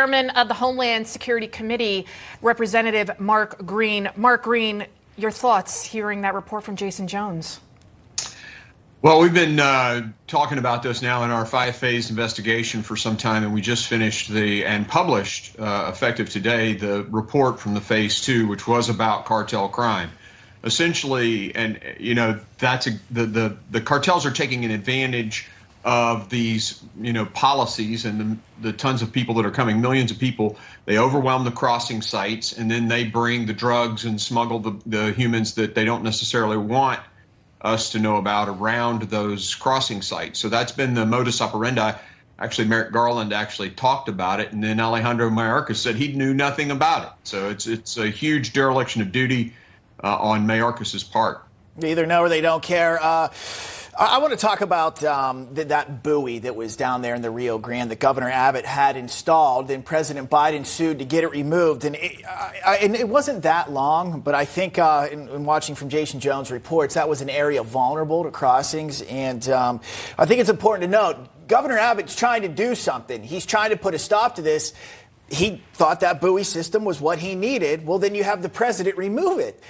Chairman of the Homeland Security Committee, Representative Mark Green. Mark Green, your thoughts hearing that report from Jason Jones? Well, we've been talking about this now in our 5-phase investigation for some time, and we just finished and published, effective today, the report from the phase 2, which was about cartel crime. Essentially, and the cartels are taking an advantage of these policies and the tons of people that are coming, millions of people. They overwhelm the crossing sites, and then they bring the drugs and smuggle the humans that they don't necessarily want us to know about around those crossing sites. So that's been the modus operandi. Actually, Merrick Garland actually talked about it, and then Alejandro Mayorkas said he knew nothing about it. So it's a huge dereliction of duty on Mayorkas's part. They either know or they don't care. I want to talk about that buoy that was down there in the Rio Grande that Governor Abbott had installed, and President Biden sued to get it removed. And it wasn't that long, but I think in watching from Jason Jones' reports, that was an area vulnerable to crossings. And I think it's important to note, Governor Abbott's trying to do something. He's trying to put a stop to this. He thought that buoy system was what he needed. Well, then you have the president remove it.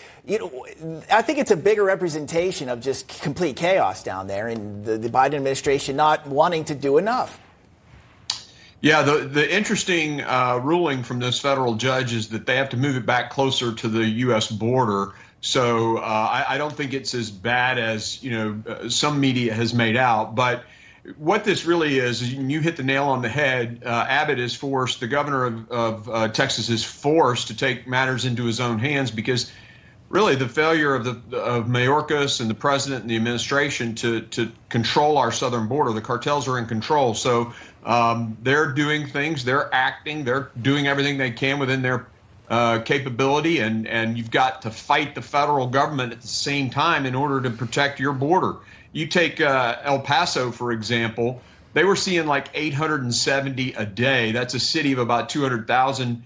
I think it's a bigger representation of just complete chaos down there and the Biden administration not wanting to do enough. Yeah, the interesting ruling from this federal judge is that they have to move it back closer to the U.S. border. So I don't think it's as bad as some media has made out. But what this really is you hit the nail on the head. Abbott is forced, the governor of Texas is forced to take matters into his own hands, because really the failure of Mayorkas and the president and the administration to control our southern border, the cartels are in control. So they're doing things, they're acting, they're doing everything they can within their capability, and you've got to fight the federal government at the same time in order to protect your border. You take El Paso, for example. They were seeing like 870 a day. That's a city of about 200,000.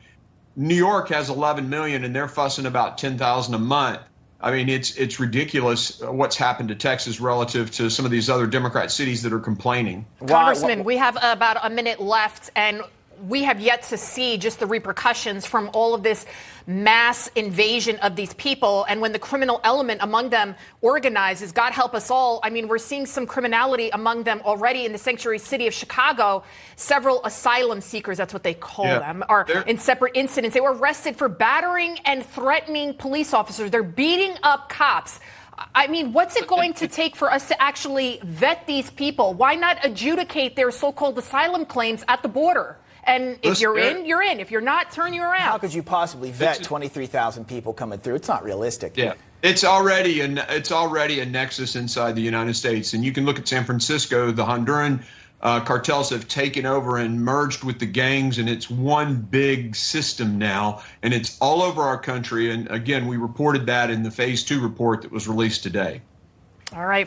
New York has 11 million, and they're fussing about 10,000 a month. I mean, it's ridiculous what's happened to Texas relative to some of these other Democrat cities that are complaining. Congressman, we have about a minute left, and we have yet to see just the repercussions from all of this mass invasion of these people. And when the criminal element among them organizes, God help us all. I mean, we're seeing some criminality among them already in the sanctuary city of Chicago. Several asylum seekers, that's what they call them, are in separate incidents. They were arrested for battering and threatening police officers. They're beating up cops. I mean, what's it going to take for us to actually vet these people? Why not adjudicate their so-called asylum claims at the border? And if you're in, you're in. If you're not, turn you around. How could you possibly vet 23,000 people coming through? It's not realistic. Yeah, it's already a nexus inside the United States. And you can look at San Francisco. The Honduran cartels have taken over and merged with the gangs, and it's one big system now. And it's all over our country. And again, we reported that in the phase 2 report that was released today. All right.